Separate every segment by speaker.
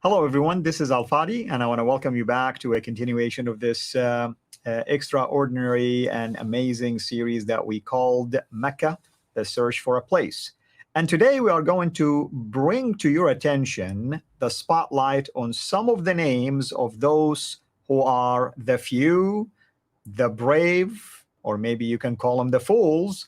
Speaker 1: Hello, everyone. This is Fadi, and I want to welcome you back to a continuation of this extraordinary and amazing series that we called Mecca, the Search for a Place. And today we are going to bring to your attention the spotlight on some of the names of those who are the few, the brave, or maybe you can call them the fools,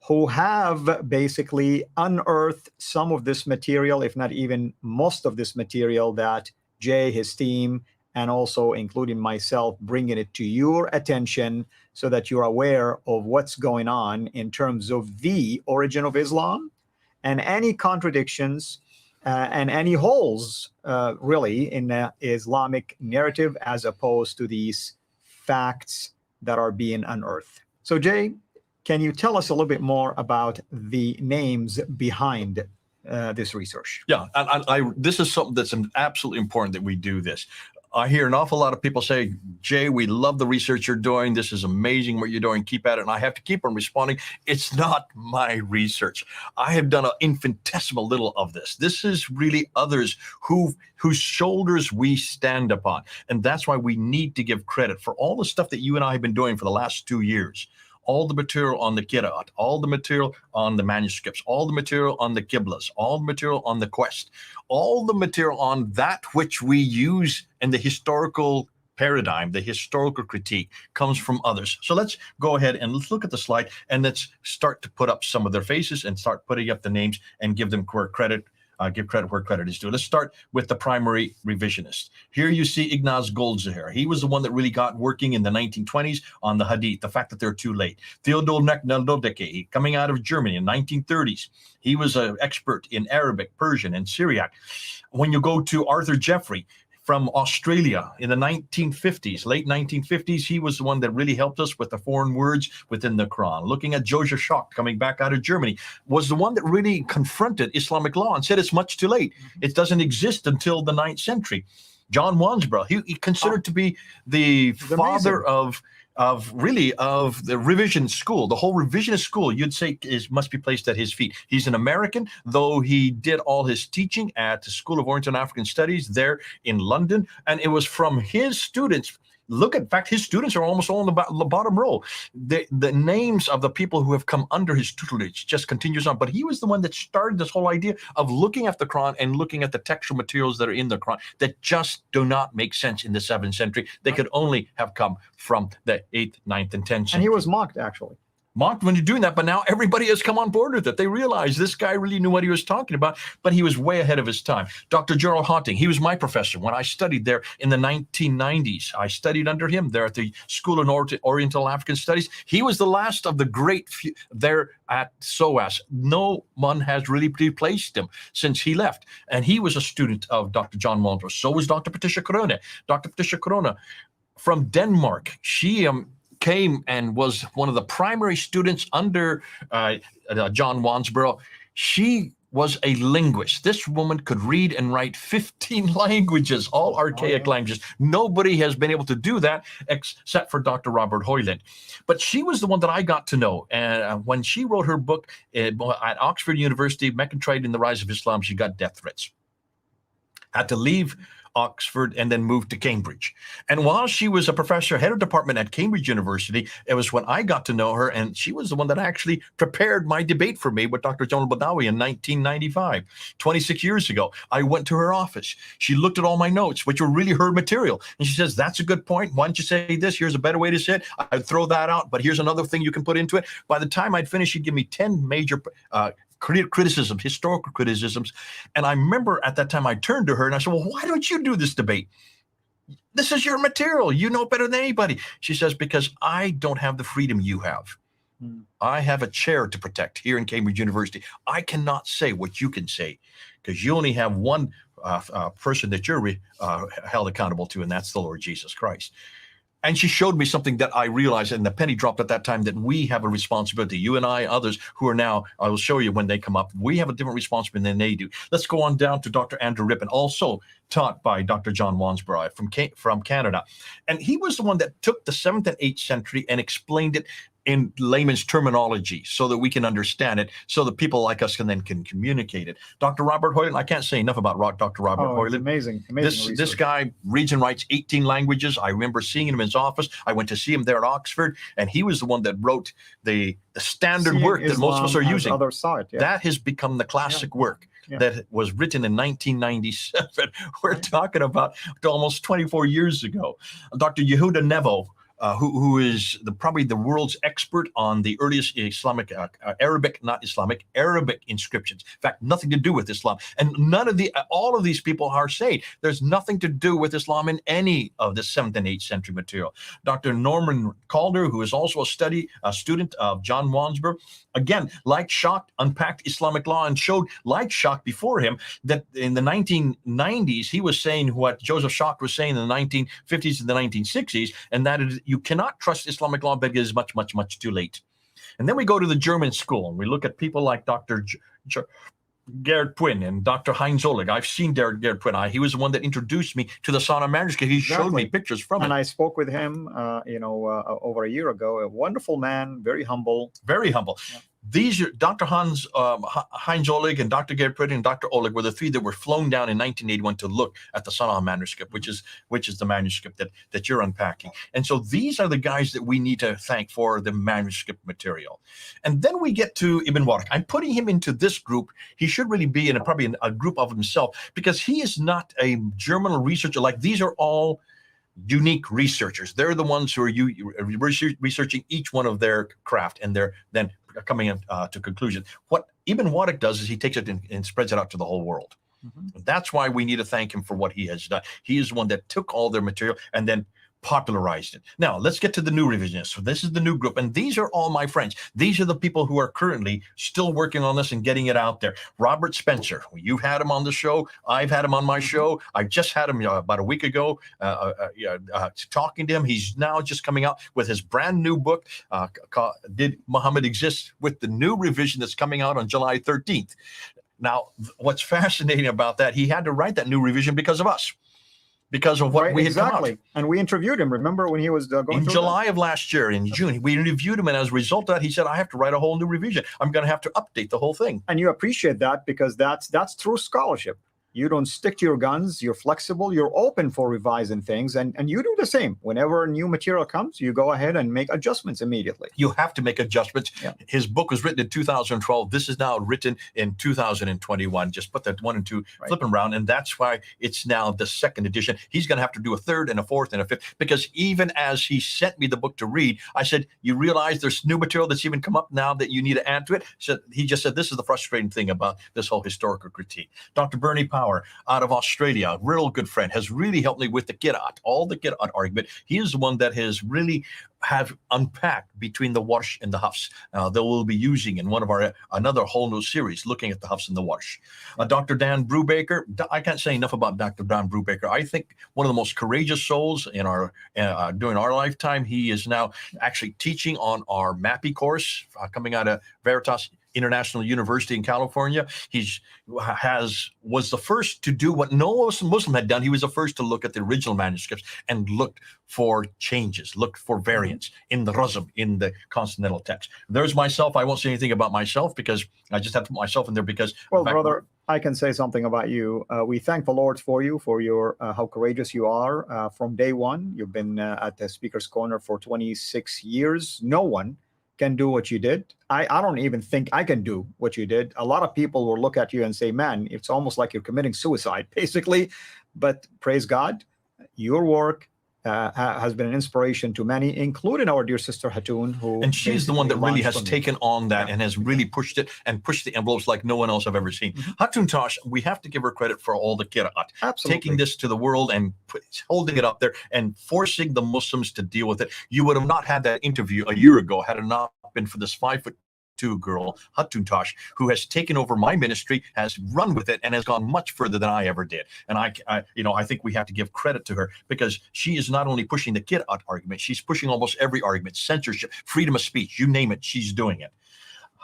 Speaker 1: who have basically unearthed some of this material, if not even most of this material that Jay, his team, and also including myself, bringing it to your attention so that you're aware of what's going on in terms of the origin of Islam and any contradictions and any holes really in the Islamic narrative as opposed to these facts that are being unearthed. So Jay, can you tell us a little bit more about the names behind this research?
Speaker 2: Yeah, and this is something that's absolutely important that we do this. I hear an awful lot of people say, Jay, we love the research you're doing. This is amazing what you're doing. Keep at it. And I have to keep on responding. It's not my research. I have done an infinitesimal little of this. This is really others whose shoulders we stand upon. And that's why we need to give credit for all the stuff that you and I have been doing for the last 2 years. All the material on the Qira'at, all the material on the manuscripts, all the material on the Qiblas, all the material on the quest, all the material on that which we use in the historical paradigm, the historical critique comes from others. So let's go ahead and let's look at the slide and let's start to put up some of their faces and start putting up the names and give them credit. Give credit where credit is due. Let's start with the primary revisionist. Here you see Ignaz Goldziher. He was the one that really got working in the 1920s on the Hadith, the fact that they're too late. Theodor Naldodeke, coming out of Germany in 1930s. He was an expert in Arabic, Persian, and Syriac. When you go to Arthur Jeffrey, from Australia in the 1950s, late 1950s, he was the one that really helped us with the foreign words within the Quran. Looking at Joseph Schock, coming back out of Germany, was the one that really confronted Islamic law and said it's much too late. It doesn't exist until the 9th century. John Wansbrough, he considered to be the father of the revision school. The whole revisionist school, you'd say, must be placed at his feet. He's an American, though he did all his teaching at the School of Oriental and African Studies there in London, and it was from his students. In fact, his students are almost all in the bottom row. The names of the people who have come under his tutelage just continues on. But he was the one that started this whole idea of looking at the Quran and looking at the textual materials that are in the Quran that just do not make sense in the 7th century. They could only have come from the 8th, 9th, and 10th century.
Speaker 1: And he was mocked, actually.
Speaker 2: Mocked when you're doing that, but now everybody has come on board with it. They realize this guy really knew what he was talking about, but he was way ahead of his time. Dr. Gerald Hotting, he was my professor when I studied there in the 1990s. I studied under him there at the School of Oriental African Studies. He was the last of the great few there at SOAS. No one has really replaced him since he left. And he was a student of Dr. John Waldron. So was Dr. Patricia Corona. Dr. Patricia Corona from Denmark. She came and was one of the primary students under John Wansbrough. She was a linguist. This woman could read and write 15 languages, all archaic languages. Nobody has been able to do that except for Dr. Robert Hoyland. But she was the one that I got to know. And when she wrote her book at Oxford University, Mecca and the Rise of Islam, she got death threats. Had to leave Oxford and then moved to Cambridge. And while she was a professor, head of department at Cambridge University, it was when I got to know her, and she was the one that actually prepared my debate for me with Dr. Jamal Badawi in 1995, 26 years ago. I went to her office. She looked at all my notes, which were really her material. And she says, that's a good point. Why don't you say this? Here's a better way to say it. I'd throw that out, but here's another thing you can put into it. By the time I'd finished, she'd give me 10 major criticisms, historical criticisms. And I remember at that time I turned to her and I said, well, why don't you do this debate? This is your material. You know better than anybody. She says, because I don't have the freedom you have. I have a chair to protect here in Cambridge University. I cannot say what you can say because you only have one person that you're held accountable to, and that's the Lord Jesus Christ. And she showed me something that I realized, and the penny dropped at that time, that we have a responsibility. You and I, others who are now, I will show you when they come up, we have a different responsibility than they do. Let's go on down to Dr. Andrew Rippon, also taught by Dr. John Wansbrough from Canada. And he was the one that took the 7th and 8th century and explained it in layman's terminology so that we can understand it, so that people like us can communicate it. Dr. Robert Hoyland, I can't say enough about Dr. Robert Hoyland.
Speaker 1: Amazing
Speaker 2: This guy reads and writes 18 languages. I remember seeing him in his office. I went to see him there at Oxford, and he was the one that wrote the standard
Speaker 1: Seeing
Speaker 2: work that most of us are
Speaker 1: Islam
Speaker 2: using.
Speaker 1: Other side,
Speaker 2: That has become the classic work that was written in 1997. We're talking about almost 24 years ago. Dr. Yehuda Nevo, who is probably the world's expert on the earliest Islamic, Arabic inscriptions. In fact, nothing to do with Islam. And all of these people are saying there's nothing to do with Islam in any of the 7th and 8th century material. Dr. Norman Calder, who is also a student of John Wansbrough, again, like Schacht, unpacked Islamic law and showed, like Schacht before him, that in the 1990s, he was saying what Joseph Schacht was saying in the 1950s and the 1960s, and that is, you cannot trust Islamic law because it is much, much, much too late. And then we go to the German school, and we look at people like Dr. Gerd Puyn and Dr. Heinz Oleg. I've seen Gerd Puyn. He was the one that introduced me to the Sana manuscript. He showed me pictures from it.
Speaker 1: And I spoke with him, over a year ago. A wonderful man, very humble.
Speaker 2: Very humble. Yeah. These are Dr. Heinz Oleg and Dr. Gerd Puyn and Dr. Oleg were the three that were flown down in 1981 to look at the Sana manuscript, which is the manuscript that you're unpacking. And so these are the guys that we need to thank for the manuscript material. And then we get to Ibn Warraq. I'm putting him into this group. He should really be in probably a group of himself, because he is not a German researcher. Like, these are all unique researchers. They're the ones who are researching each one of their craft, and they're then coming to conclusion. What Ibn Warraq does is he takes it and spreads it out to the whole world. Mm-hmm. That's why we need to thank him for what he has done. He is the one that took all their material and then popularized it. Now, let's get to the new revisionists. So this is the new group, and these are all my friends. These are the people who are currently still working on this and getting it out there. Robert Spencer, you've had him on the show. I've had him on my show. I just had him about a week ago talking to him. He's now just coming out with his brand new book, Did Muhammad Exist?, with the new revision that's coming out on July 13th. Now, what's fascinating about that, he had to write that new revision because of us. Because of what we had come out.
Speaker 1: And we interviewed him. Remember when he was going
Speaker 2: in July of last year, in June, we interviewed him, and as a result of that, he said, I have to write a whole new revision. I'm going to have to update the whole thing.
Speaker 1: And you appreciate that, because that's true scholarship. You don't stick to your guns. You're flexible. You're open for revising things. And you do the same. Whenever new material comes, you go ahead and make adjustments immediately.
Speaker 2: You have to make adjustments. Yeah. His book was written in 2012. This is now written in 2021. Just put that 1 and 2 flipping around. And that's why it's now the second edition. He's going to have to do a third and a fourth and a fifth, because even as he sent me the book to read, I said, you realize there's new material that's even come up now that you need to add to it? So he just said, this is the frustrating thing about this whole historical critique. Dr. Bernie Power out of Australia, a real good friend, has really helped me with the Qira'at, all the Qira'at argument. He is the one that has really have unpacked between the Warsh and the Hafs that we'll be using in one of our another whole new series looking at the Hafs and the Warsh. Dr. Dan Brubaker, I can't say enough about Dr. Dan Brubaker. I think one of the most courageous souls in our during our lifetime. He is now actually teaching on our MAPI course coming out of Veritas International University in California. Was the first to do what no Muslim had done. He was the first to look at the original manuscripts and looked for changes, looked for variants in the Razm, in the consonantal text. There's myself. I won't say anything about myself because I just have to put myself in there because.
Speaker 1: Well, brother, I can say something about you. We thank the Lord for you, for your how courageous you are. From day one, you've been at the Speaker's Corner for 26 years. No one can do what you did. I don't even think I can do what you did. A lot of people will look at you and say, man, it's almost like you're committing suicide, basically. But praise God, your work has been an inspiration to many, including our dear sister Hatun, who
Speaker 2: and she's the one that really has taken on that and has really pushed it and pushed the envelopes like no one else I've ever seen. Hatun Tash, we have to give her credit for all the Qira'at, taking this to the world and holding it up there and forcing the Muslims to deal with it. You would have not had that interview a year ago had it not been for this 5'2" girl, Hatun Tash, who has taken over my ministry, has run with it, and has gone much further than I ever did. And I think we have to give credit to her because she is not only pushing the Qira'at argument, she's pushing almost every argument, censorship, freedom of speech, you name it, she's doing it.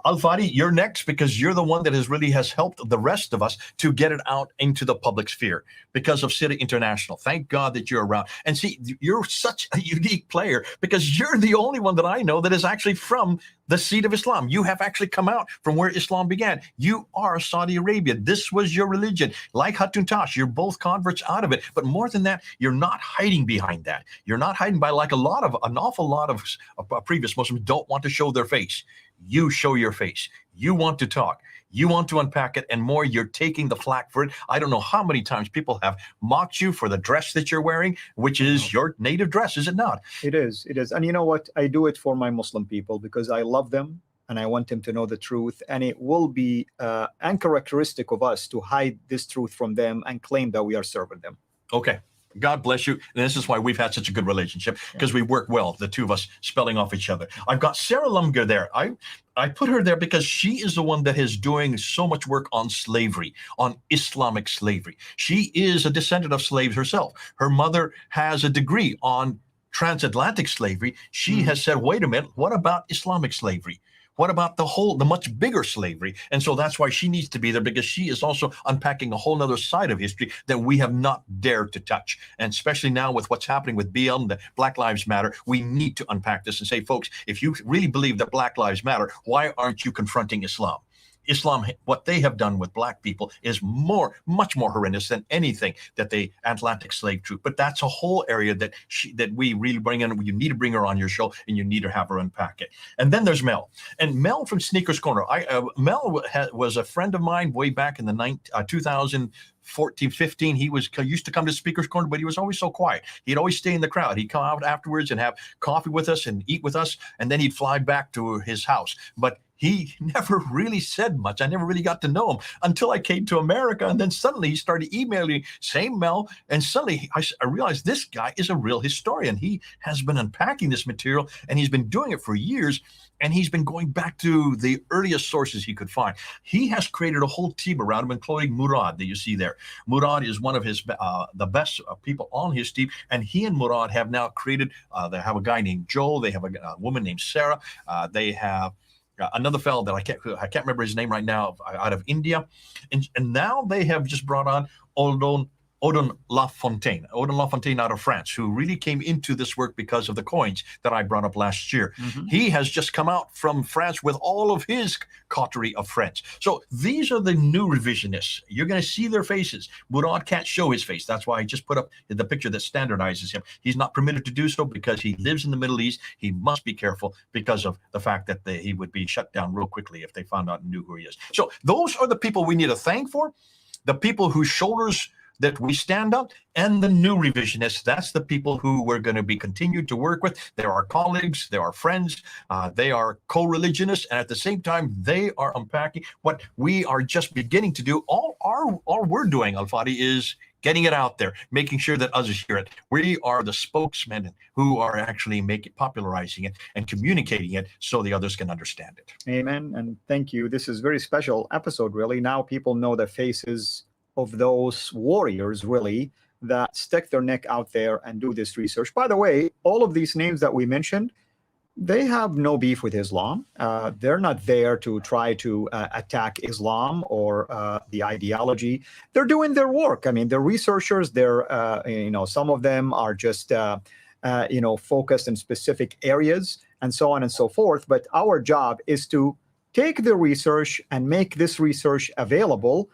Speaker 2: Al-Fadi, you're next because you're the one that has helped the rest of us to get it out into the public sphere because of CIRA International. Thank God that you're around. And see, you're such a unique player because you're the only one that I know that is actually from the seed of Islam. You have actually come out from where Islam began. You are Saudi Arabia. This was your religion. Like Hatun Tash, you're both converts out of it. But more than that, you're not hiding behind that. You're not hiding by like an awful lot of previous Muslims don't want to show their face. You show your face. You want to talk. You want to unpack it, and more, you're taking the flack for it. I don't know how many times people have mocked you for the dress that you're wearing, which is your native dress, is it not?
Speaker 1: It is. It is. And you know what? I do it for my Muslim people because I love them and I want them to know the truth. And it will be uncharacteristic of us to hide this truth from them and claim that we are serving them.
Speaker 2: Okay. God bless you. And this is why we've had such a good relationship, because we work well, the two of us spelling off each other. I've got Sarah Lumger there. I put her there because she is the one that is doing so much work on slavery, on Islamic slavery. She is a descendant of slaves herself. Her mother has a degree on transatlantic slavery. She has said, wait a minute, what about Islamic slavery? What about the much bigger slavery? And so that's why she needs to be there, because she is also unpacking a whole other side of history that we have not dared to touch. And especially now with what's happening with BL and the Black Lives Matter, we need to unpack this and say, folks, if you really believe that Black Lives Matter, why aren't you confronting Islam? Islam, what they have done with black people is much more horrendous than anything that the Atlantic slave trade. But that's a whole area that we really bring in. You need to bring her on your show, and you need to have her unpack it. And then there's Mel, and Mel from Sneakers Corner. Mel was a friend of mine way back in the 2014, 15. He used to come to Speaker's Corner, but he was always so quiet. He'd always stay in the crowd. He'd come out afterwards and have coffee with us and eat with us, and then he'd fly back to his house. But he never really said much. I never really got to know him until I came to America. And then suddenly he started emailing, same Mel. And suddenly I realized this guy is a real historian. He has been unpacking this material, and he's been doing it for years. And he's been going back to the earliest sources he could find. He has created a whole team around him, including Murad that you see there. Murad is one of his the best people on his team. And he and Murad have now created, they have a guy named Joel. They have a woman named Sarah. They have another fellow that I can't remember his name right now, out of India, and now they have just brought on Odon Lafontaine out of France, who really came into this work because of the coins that I brought up last year. He has just come out from France with all of his coterie of friends. So these are the new revisionists. You're going to see their faces. Murad can't show his face. That's why I just put up the picture that standardizes him. He's not permitted to do so because he lives in the Middle East. He must be careful because of the fact that he would be shut down real quickly if they found out and knew who he is. So those are the people we need to thank for, the people whose shoulders that we stand up, and the new revisionists. That's the people who we're going to be continued to work with. They're our colleagues, they're our friends, they are co-religionists, and at the same time, they are unpacking what we are just beginning to do. All we're doing, Al-Fadi, is getting it out there, making sure that others hear it. We are the spokesmen who are actually popularizing it and communicating it so the others can understand it.
Speaker 1: Amen, and thank you. This is a very special episode, really. Now people know the faces of those warriors, really, that stick their neck out there and do this research. By the way, all of these names that we mentioned, they have no beef with Islam. They're not there to try to attack Islam or the ideology. They're doing their work. I mean, they're researchers. They're, some of them are just, focused in specific areas and so on and so forth. But our job is to take the research and make this research available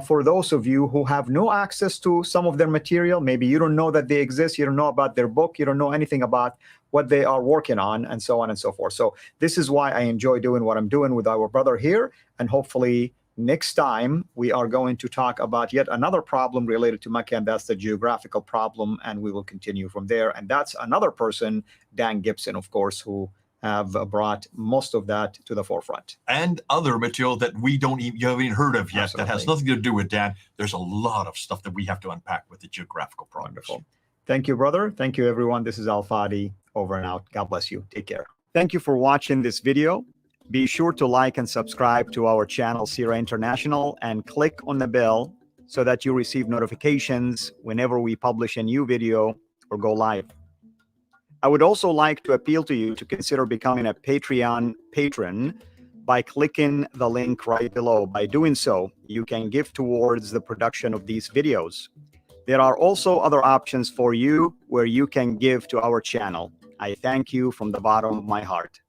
Speaker 1: for those of you who have no access to some of their material. Maybe you don't know that they exist, you don't know about their book, you don't know anything about what they are working on, and so on and so forth. So this is why I enjoy doing what I'm doing with our brother here, and hopefully next time we are going to talk about yet another problem related to Mecca, and that's the geographical problem, and we will continue from there. And that's another person, Dan Gibson, of course, who have brought most of that to the forefront.
Speaker 2: And other material that you haven't even heard of yet.
Speaker 1: Absolutely.
Speaker 2: That has nothing to do with Dan. There's a lot of stuff that we have to unpack with the geographical progress.
Speaker 1: Wonderful. Thank you, brother. Thank you, everyone. This is Al-Fadi, over and out. God bless you. Take care. Thank you for watching this video. Be sure to like and subscribe to our channel, CIRA International, and click on the bell so that you receive notifications whenever we publish a new video or go live. I would also like to appeal to you to consider becoming a Patreon patron by clicking the link right below. By doing so, you can give towards the production of these videos. There are also other options for you where you can give to our channel. I thank you from the bottom of my heart.